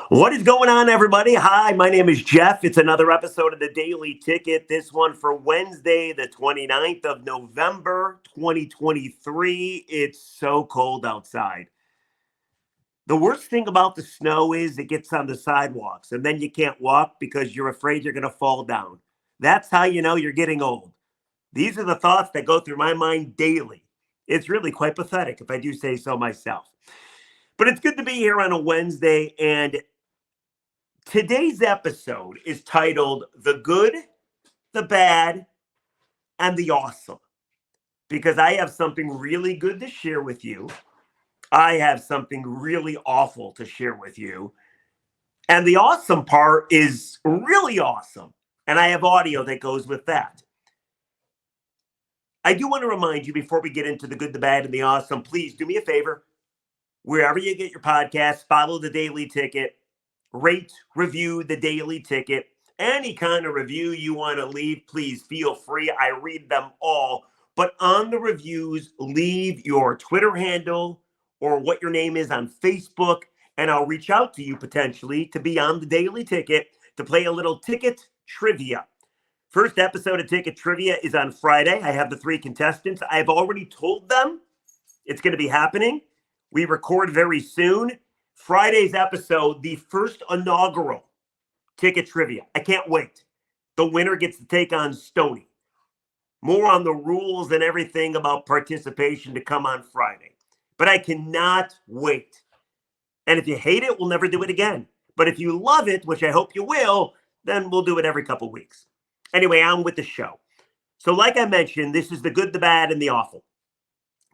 What is going on, everybody? Hi, my name is Jeff. It's another episode of the Daily Ticket. This one for Wednesday, the 29th of November, 2023. It's so cold outside. The worst thing about the snow is it gets on the sidewalks, and then you can't walk because you're afraid you're going to fall down. That's how you know you're getting old. These are the thoughts that go through my mind daily. It's really quite pathetic, if I do say so myself. But it's good to be here on a Wednesday, and today's episode is titled The Good, the Bad, and the Awesome because I have something really good to share with you. I have something really awful to share with you. And the awesome part is really awesome. And I have audio that goes with that. I do want to remind you before we get into the good, the bad, and the awesome, please do me a favor. Wherever you get your podcast, follow the Daily Ticket, rate, review the Daily Ticket. Any kind of review you want to leave, please feel free. I read them all. But on the reviews, leave your Twitter handle or what your name is on Facebook, and I'll reach out to you potentially to be on the Daily Ticket to play a little ticket trivia. First episode of Ticket Trivia is on Friday. I have the three contestants. I've already told them it's going to be happening. We record very soon. Friday's episode, the first inaugural Ticket Trivia. I can't wait. The winner gets to take on Stoney. More on the rules and everything about participation to come on Friday. But I cannot wait. And if you hate it, we'll never do it again. But if you love it, which I hope you will, then we'll do it every couple weeks. Anyway, on with the show. So like I mentioned, this is the good, the bad, and the awful.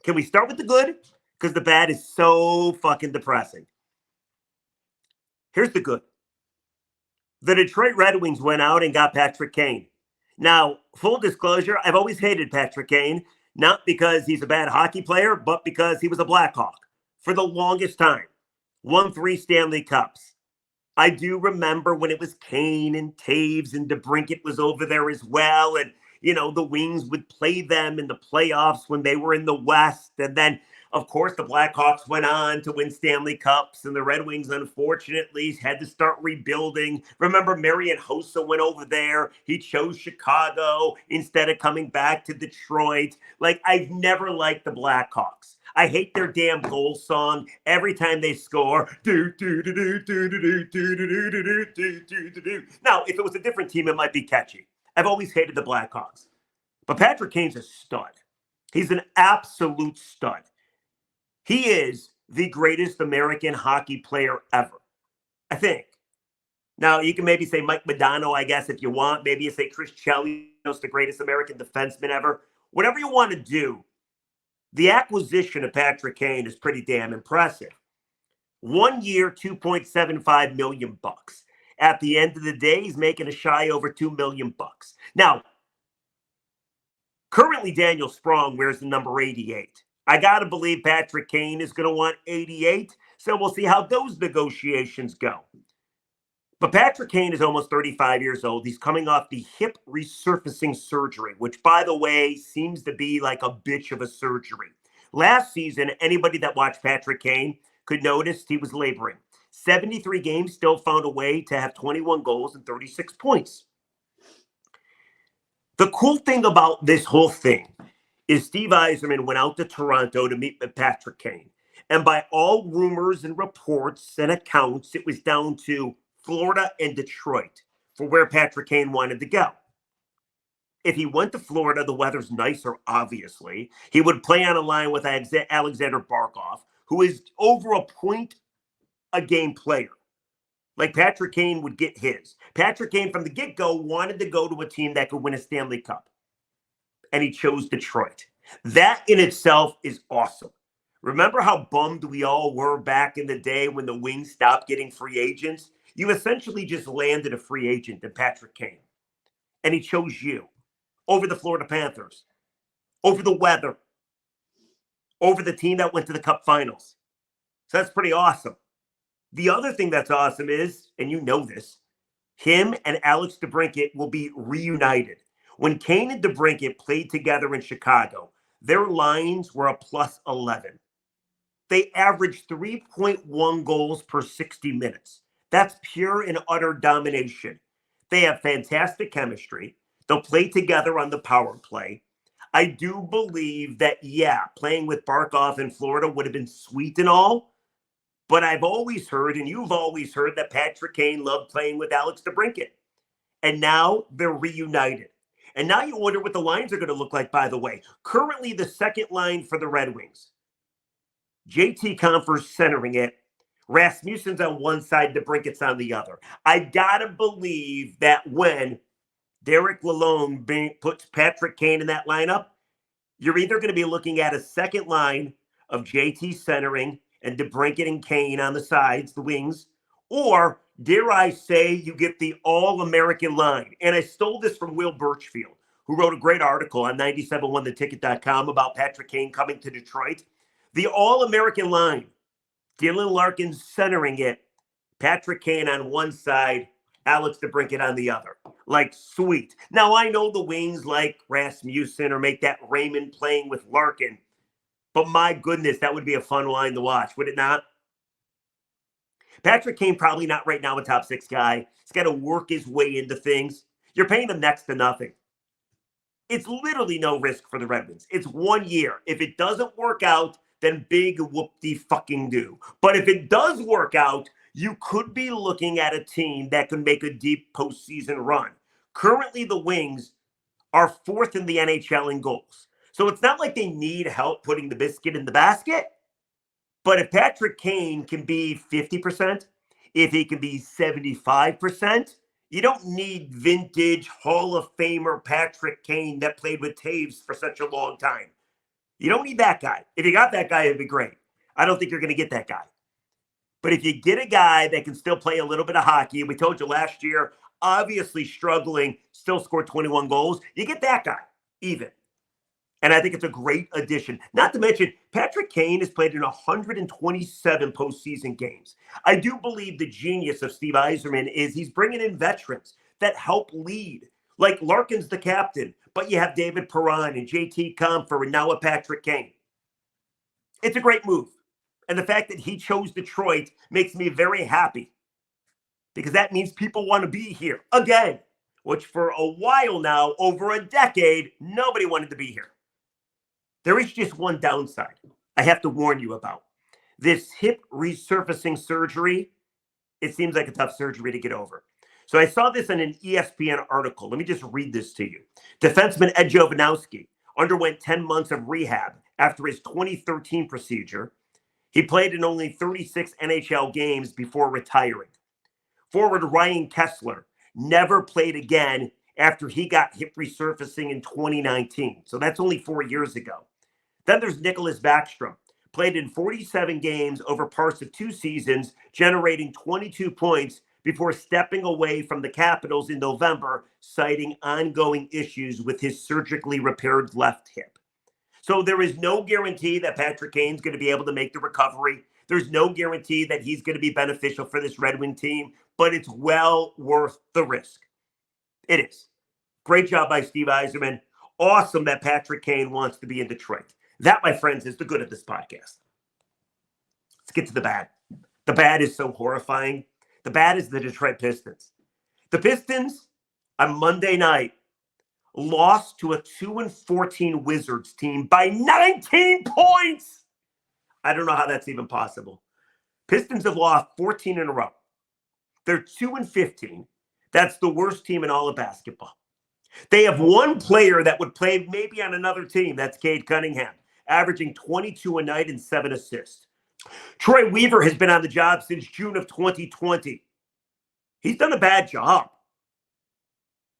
Can we start with the good? Because the bad is so fucking depressing. Here's the good. The Detroit Red Wings went out and got Patrick Kane. Now, full disclosure, I've always hated Patrick Kane, not because he's a bad hockey player, but because he was a Blackhawk for the longest time. Won 3 Stanley Cups. I do remember when it was Kane and Taves and DeBrincat was over there as well. And, the Wings would play them in the playoffs when they were in the West. And then, of course, the Blackhawks went on to win Stanley Cups, and the Red Wings, unfortunately, had to start rebuilding. Remember, Marian Hossa went over there. He chose Chicago instead of coming back to Detroit. Like, I've never liked the Blackhawks. I hate their damn goal song every time they score. Now, if it was a different team, it might be catchy. I've always hated the Blackhawks. But Patrick Kane's a stud. He's an absolute stud. He is the greatest American hockey player ever, I think. Now, you can maybe say Mike Modano, I guess, if you want. Maybe you say Chris Chelios, the greatest American defenseman ever. Whatever you want to do, the acquisition of Patrick Kane is pretty damn impressive. 1 year, $2.75 million. At the end of the day, he's making a shy over $2 million. Now, currently Daniel Sprong wears the number 88. I got to believe Patrick Kane is going to want 88, so we'll see how those negotiations go. But Patrick Kane is almost 35 years old. He's coming off the hip resurfacing surgery, which, by the way, seems to be like a bitch of a surgery. Last season, anybody that watched Patrick Kane could notice he was laboring. 73 games, still found a way to have 21 goals and 36 points. The cool thing about this whole thing is Steve Yzerman went out to Toronto to meet with Patrick Kane. And by all rumors and reports and accounts, it was down to Florida and Detroit for where Patrick Kane wanted to go. If he went to Florida, the weather's nicer, obviously. He would play on a line with Alexander Barkov, who is over a point a game player. Like Patrick Kane would get his. Patrick Kane from the get-go wanted to go to a team that could win a Stanley Cup. And he chose Detroit. That in itself is awesome. Remember how bummed we all were back in the day when the Wings stopped getting free agents? You essentially just landed a free agent in Patrick Kane. And he chose you over the Florida Panthers, over the weather, over the team that went to the Cup Finals. So that's pretty awesome. The other thing that's awesome is, and you know this, him and Alex DeBrincat will be reunited. When Kane and DeBrincat played together in Chicago, their lines were a plus 11. They averaged 3.1 goals per 60 minutes. That's pure and utter domination. They have fantastic chemistry. They'll play together on the power play. I do believe that, yeah, playing with Barkov in Florida would have been sweet and all, but I've always heard, and you've always heard, that Patrick Kane loved playing with Alex DeBrincat. And now they're reunited. And now you wonder what the lines are going to look like, by the way. Currently, the second line for the Red Wings. JT Compher's centering it. Rasmussen's on one side, DeBrincat's on the other. I got to believe that when Derek Lalonde puts Patrick Kane in that lineup, you're either going to be looking at a second line of JT centering and DeBrincat and Kane on the sides, the wings, or dare I say, you get the all-American line. And I stole this from Will Birchfield, who wrote a great article on 971theticket.com about Patrick Kane coming to Detroit. The all-American line, Dylan Larkin centering it, Patrick Kane on one side, Alex DeBrincat on the other. Like, sweet. Now, I know the wings like Rasmussen or make that Raymond playing with Larkin, but my goodness, that would be a fun line to watch, would it not? Patrick Kane probably not right now a top 6 guy. He's got to work his way into things. You're paying him next to nothing. It's literally no risk for the Red Wings. It's 1 year. If it doesn't work out, then big whoop-de-fucking-do. But if it does work out, you could be looking at a team that can make a deep postseason run. Currently, the Wings are 4th in the NHL in goals. So it's not like they need help putting the biscuit in the basket. But if Patrick Kane can be 50%, if he can be 75%, you don't need vintage Hall of Famer Patrick Kane that played with Taves for such a long time. You don't need that guy. If you got that guy, it'd be great. I don't think you're going to get that guy. But if you get a guy that can still play a little bit of hockey, and we told you last year, obviously struggling, still scored 21 goals, you get that guy, even. And I think it's a great addition. Not to mention, Patrick Kane has played in 127 postseason games. I do believe the genius of Steve Yzerman is he's bringing in veterans that help lead. Like Larkin's the captain, but you have David Perron and JT Compher and now a Patrick Kane. It's a great move. And the fact that he chose Detroit makes me very happy because that means people want to be here again, which for a while now, over a decade, nobody wanted to be here. There is just one downside I have to warn you about. This hip resurfacing surgery, it seems like a tough surgery to get over. So I saw this in an ESPN article. Let me just read this to you. Defenseman Ed Jovanovski underwent 10 months of rehab after his 2013 procedure. He played in only 36 NHL games before retiring. Forward Ryan Kessler never played again after he got hip resurfacing in 2019. So that's only 4 years ago. Then there's Nicholas Backstrom, played in 47 games over parts of 2 seasons, generating 22 points before stepping away from the Capitals in November, citing ongoing issues with his surgically repaired left hip. So there is no guarantee that Patrick Kane's going to be able to make the recovery. There's no guarantee that he's going to be beneficial for this Red Wing team, but it's well worth the risk. It is. Great job by Steve Yzerman. Awesome that Patrick Kane wants to be in Detroit. That, my friends, is the good of this podcast. Let's get to the bad. The bad is so horrifying. The bad is the Detroit Pistons. The Pistons, on Monday night, lost to a 2-14 Wizards team by 19 points. I don't know how that's even possible. Pistons have lost 14 in a row. They're 2-15. That's the worst team in all of basketball. They have one player that would play maybe on another team. That's Cade Cunningham, averaging 22 a night and 7 assists. Troy Weaver has been on the job since June of 2020. He's done a bad job.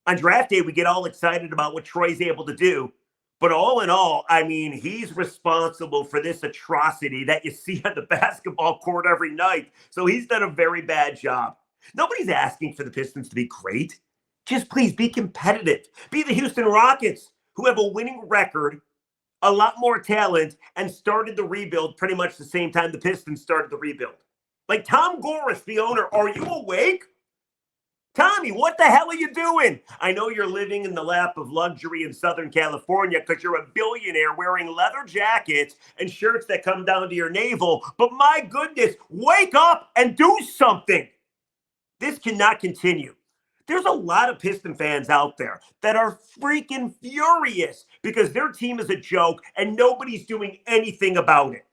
On draft day, we get all excited about what Troy's able to do. But all in all, I mean, he's responsible for this atrocity that you see on the basketball court every night. So he's done a very bad job. Nobody's asking for the Pistons to be great. Just please be competitive. Be the Houston Rockets, who have a winning record, a lot more talent, and started the rebuild pretty much the same time the Pistons started the rebuild. Like Tom Gores, the owner, are you awake? Tommy, what the hell are you doing? I know you're living in the lap of luxury in Southern California because you're a billionaire wearing leather jackets and shirts that come down to your navel. But my goodness, wake up and do something. This cannot continue. There's a lot of Piston fans out there that are freaking furious because their team is a joke and nobody's doing anything about it.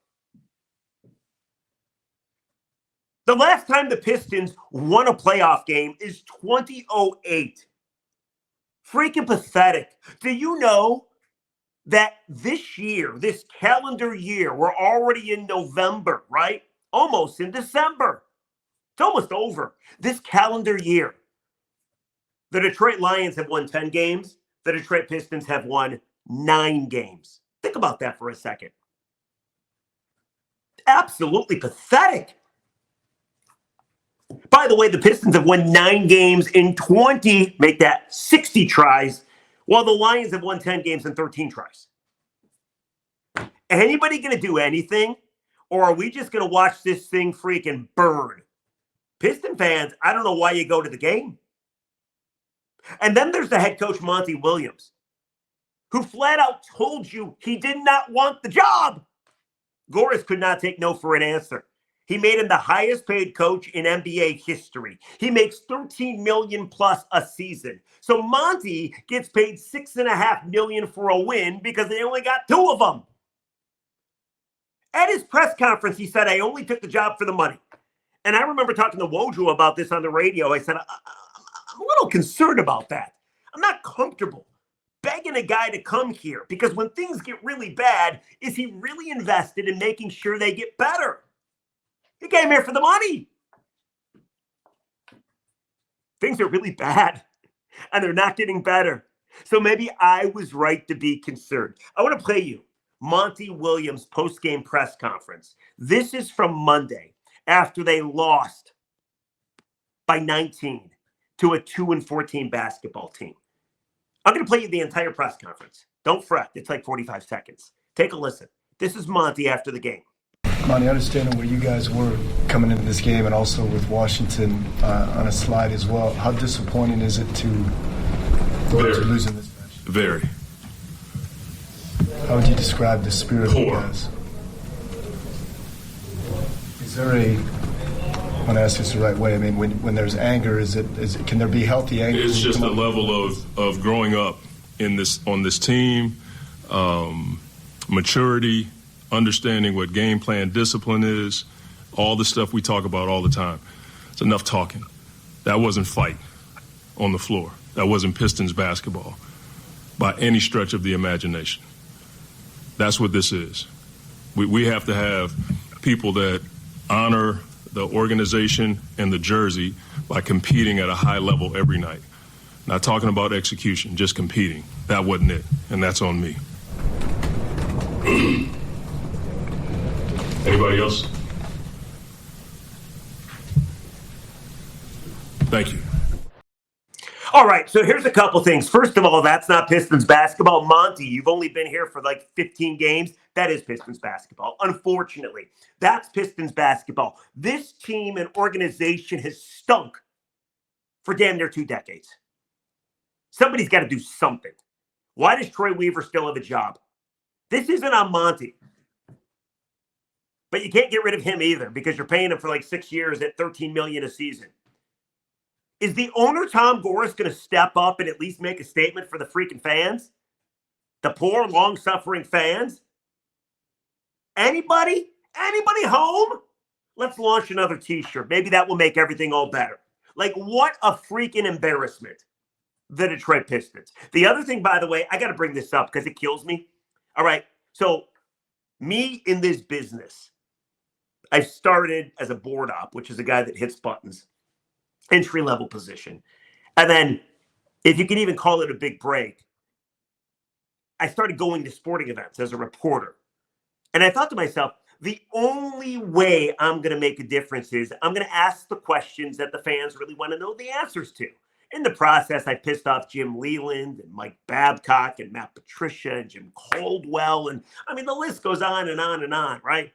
The last time the Pistons won a playoff game is 2008. Freaking pathetic. Do you know that this year, this calendar year, we're already in November, right? Almost in December. It's almost over. This calendar year, the Detroit Lions have won 10 games. The Detroit Pistons have won 9 games. Think about that for a second. Absolutely pathetic. By the way, the Pistons have won 9 games in 20, make that 60 tries, while the Lions have won 10 games in 13 tries. Anybody going to do anything? Or are we just going to watch this thing freaking burn? Piston fans, I don't know why you go to the game. And then there's the head coach, Monty Williams, who flat out told you he did not want the job. Goris could not take no for an answer. He made him the highest paid coach in NBA history. He makes $13 million plus a season. So Monty gets paid $6.5 million for a win because they only got 2 of them. At his press conference, he said, "I only took the job for the money." And I remember talking to Woj about this on the radio. I said, I'm a little concerned about that. I'm not comfortable begging a guy to come here because when things get really bad, is he really invested in making sure they get better? He came here for the money. Things are really bad and they're not getting better. So maybe I was right to be concerned. I want to play you Monty Williams' post-game press conference. This is from Monday after they lost by 19 to a 2-14 basketball team. I'm going to play you the entire press conference. Don't fret. It's like 45 seconds. Take a listen. This is Monty after the game. Monty, understanding where you guys were coming into this game and also with Washington on a slide as well, how disappointing is it to lose in this match? Very. How would you describe the spirit of the guys? Is there a, I want to ask this the right way, I mean, when there's anger, is it can there be healthy anger? It's just a level of growing up on this team, maturity, understanding what game plan discipline is, all the stuff we talk about all the time. It's enough talking. That wasn't fight on the floor. That wasn't Pistons basketball by any stretch of the imagination. That's what this is. We have to have people that honor the organization and the jersey by competing at a high level every night. Not talking about execution, just competing. That wasn't it, and that's on me. Anybody else? Thank you. All right, so here's a couple things. First of all, that's not Pistons basketball. Monty, you've only been here for like 15 games. That is Pistons basketball. Unfortunately, that's Pistons basketball. This team and organization has stunk for damn near 2 decades. Somebody's got to do something. Why does Troy Weaver still have a job? This isn't on Monty. But you can't get rid of him either because you're paying him for like 6 years at $13 million a season. Is the owner, Tom Goris, going to step up and at least make a statement for the freaking fans? The poor, long-suffering fans? Anybody? Anybody home? Let's launch another t-shirt. Maybe that will make everything all better. Like, what a freaking embarrassment. The Detroit Pistons. The other thing, by the way, I got to bring this up because it kills me. All right, so me in this business, I started as a board op, which is a guy that hits buttons. Entry-level position. And then, if you can even call it a big break, I started going to sporting events as a reporter. And I thought to myself, the only way I'm going to make a difference is I'm going to ask the questions that the fans really want to know the answers to. In the process, I pissed off Jim Leland and Mike Babcock and Matt Patricia and Jim Caldwell. And I mean, the list goes on and on and on, right?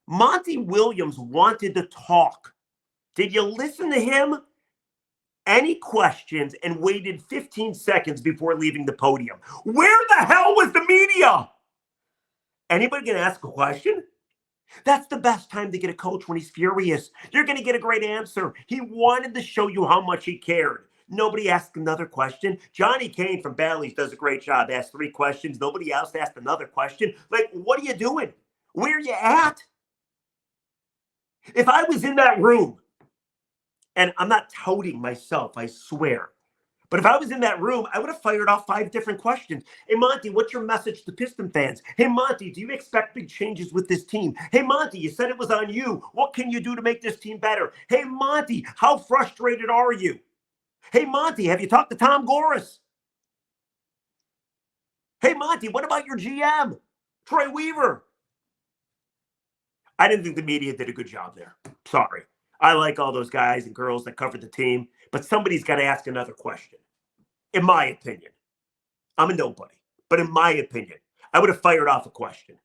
Monty Williams wanted to talk. Did you listen to him? Any questions and waited 15 seconds before leaving the podium. Where the hell was the media? Anybody gonna ask a question? That's the best time to get a coach, when he's furious. You're going to get a great answer. He wanted to show you how much he cared. Nobody asked another question. Johnny Kane from Bally's does a great job. Asked 3 questions. Nobody else asked another question. Like, what are you doing? Where are you at? If I was in that room, and I'm not touting myself, I swear, but if I was in that room, I would have fired off 5 different questions. Hey, Monty, what's your message to Piston fans? Hey, Monty, do you expect big changes with this team? Hey, Monty, you said it was on you. What can you do to make this team better? Hey, Monty, how frustrated are you? Hey, Monty, have you talked to Tom Goris? Hey, Monty, what about your GM, Troy Weaver? I didn't think the media did a good job there. Sorry. I like all those guys and girls that covered the team, but somebody's got to ask another question. In my opinion, I'm a nobody, but in my opinion, I would have fired off a question.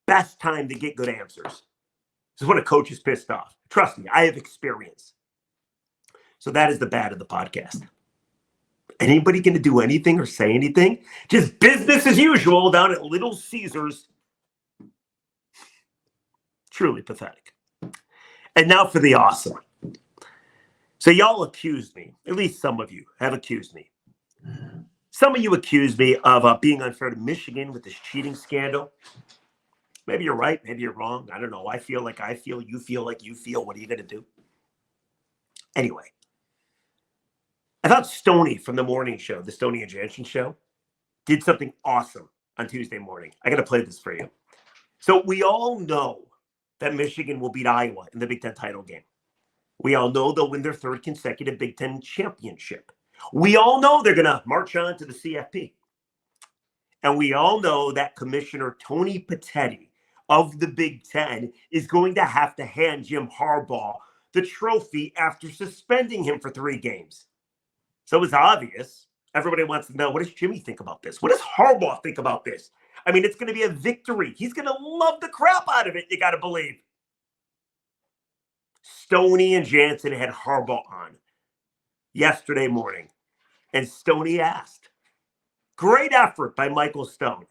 Best time to get good answers. This is when a coach is pissed off. Trust me, I have experience. So that is the bad of the podcast. Anybody going to do anything or say anything? Just business as usual down at Little Caesars. Truly pathetic. And now for the awesome. So y'all accused me, at least some of you have accused me. Some of you accused me of being unfair to Michigan with this cheating scandal. Maybe you're right, maybe you're wrong. I don't know. I feel like I feel, you feel like you feel. What are you going to do? Anyway, I thought Stoney from the morning show, the Stoney and Jansen show, did something awesome on Tuesday morning. I got to play this for you. So we all know that Michigan will beat Iowa in the Big Ten title game. We all know they'll win their 3rd consecutive Big Ten championship. We all know they're going to march on to the CFP. And we all know that Commissioner Tony Petitti of the Big Ten is going to have to hand Jim Harbaugh the trophy after suspending him for 3 games. So it's obvious. Everybody wants to know, what does Jimmy think about this? What does Harbaugh think about this? I mean, it's going to be a victory. He's going to love the crap out of it, you got to believe. Stoney and Jansen had Harbaugh on yesterday morning. And Stoney asked, great effort by Michael Stone.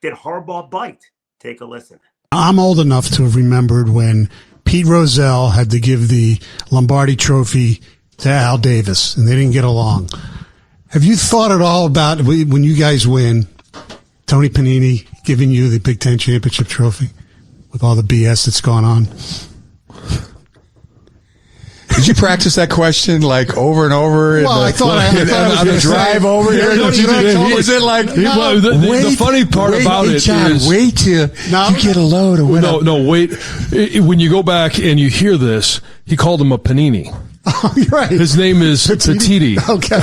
Did Harbaugh bite? Take a listen. I'm old enough to have remembered when Pete Rozelle had to give the Lombardi Trophy to Al Davis, and they didn't get along. Have you thought at all about when you guys win, Tony Panini giving you the Big Ten championship trophy with all the BS that's gone on? Did you practice that question like over and over? Well, I thought on the drive over here. Was it like the funny part about it John, is wait till you get a load of wait. When you go back and you hear this, he called him a panini. Oh, you're right. His name is Petiti. Okay.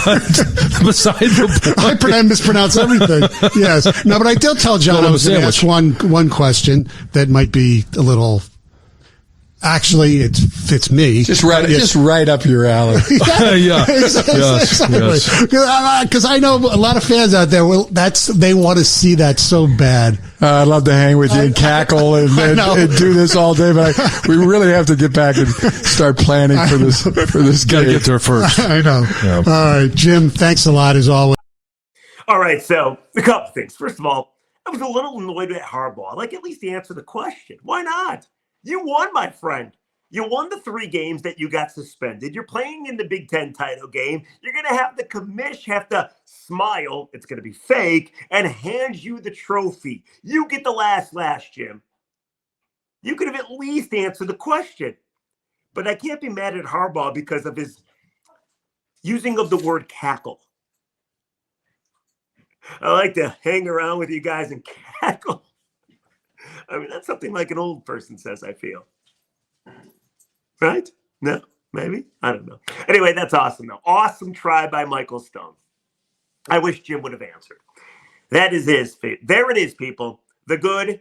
But besides the point, I mispronounce everything. Yes. No, but I did tell John I was going to ask one question that might be a little. Actually, it fits me. Just right up your alley. Yeah. Exactly. Because I know a lot of fans out there. Well, they want to see that so bad. I'd love to hang with you and cackle and do this all day, but we really have to get back and start planning for this. Got to get there first. I know. Yeah. All right, Jim. Thanks a lot as always. All right, so a couple things. First of all, I was a little annoyed at Harbaugh. Like, at least answer the question. Why not? You won, my friend. You won the 3 games that you got suspended. You're playing in the Big Ten title game. You're going to have the commish have to smile. It's going to be fake and hand you the trophy. You get the last lash, Jim. You could have at least answered the question. But I can't be mad at Harbaugh because of his using of the word cackle. I like to hang around with you guys and cackle. I mean, that's something like an old person says, I feel. Right? No? Maybe? I don't know. Anyway, that's awesome, though. Awesome try by Michael Stone. I wish Jim would have answered. That is his fate. There it is, people. The good,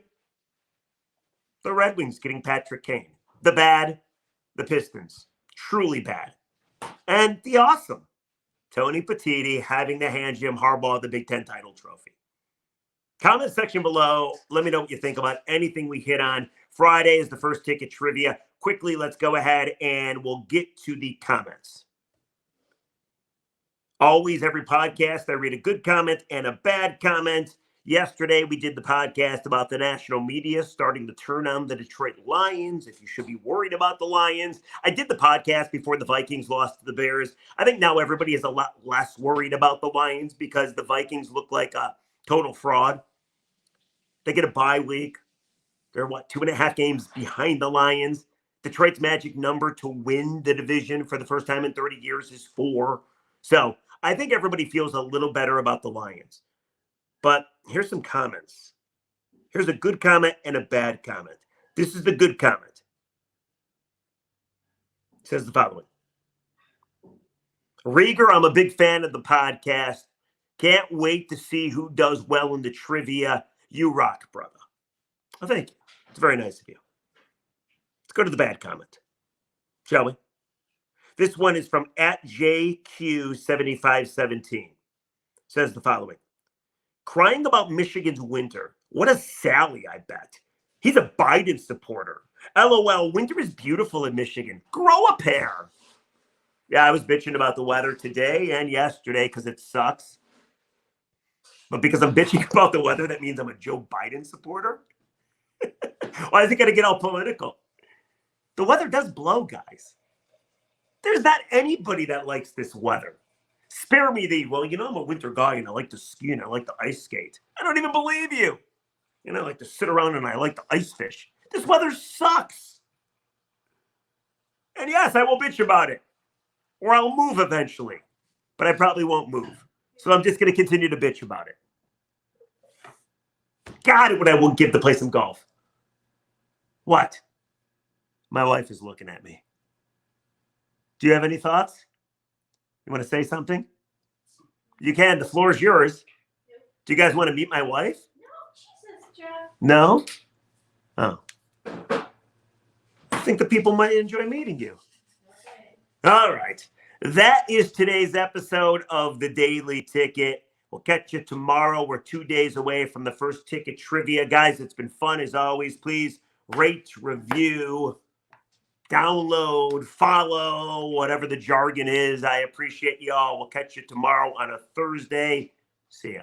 the Red Wings getting Patrick Kane. The bad, the Pistons. Truly bad. And the awesome, Tony Petitti having to hand Jim Harbaugh the Big Ten title trophy. Comment section below. Let me know what you think about anything we hit on. Friday is the first ticket trivia. Quickly, let's go ahead and we'll get to the comments. Always, every podcast, I read a good comment and a bad comment. Yesterday, we did the podcast about the national media starting to turn on the Detroit Lions, if you should be worried about the Lions. I did the podcast before the Vikings lost to the Bears. I think now everybody is a lot less worried about the Lions because the Vikings look like a total fraud. They get a bye week. They're, 2.5 games behind the Lions. Detroit's magic number to win the division for the first time in 30 years is 4. So I think everybody feels a little better about the Lions. But here's some comments. Here's a good comment and a bad comment. This is the good comment. It says the following. Rieger, I'm a big fan of the podcast. Can't wait to see who does well in the trivia. You rock, brother. Well, thank you. It's very nice of you. Let's go to the bad comment, shall we? This one is from @JQ7517. Says the following. Crying about Michigan's winter. What a Sally, I bet. He's a Biden supporter. LOL, winter is beautiful in Michigan. Grow a pair. Yeah, I was bitching about the weather today and yesterday because it sucks. But because I'm bitching about the weather, that means I'm a Joe Biden supporter? Why is it going to get all political? The weather does blow, guys. There's not anybody that likes this weather. Spare me the, well, I'm a winter guy and I like to ski and I like to ice skate. I don't even believe you. I like to sit around and I like to ice fish. This weather sucks. And yes, I will bitch about it. Or I'll move eventually. But I probably won't move. So I'm just going to continue to bitch about it. God, when I won't give to play some golf. What? My wife is looking at me. Do you have any thoughts? You want to say something? You can. The floor is yours. Do you guys want to meet my wife? No? Oh. I think the people might enjoy meeting you. All right. That is today's episode of The Daily Ticket. We'll catch you tomorrow. We're 2 days away from the first ticket trivia. Guys, it's been fun as always. Please rate, review, download, follow, whatever the jargon is. I appreciate y'all. We'll catch you tomorrow on a Thursday. See ya.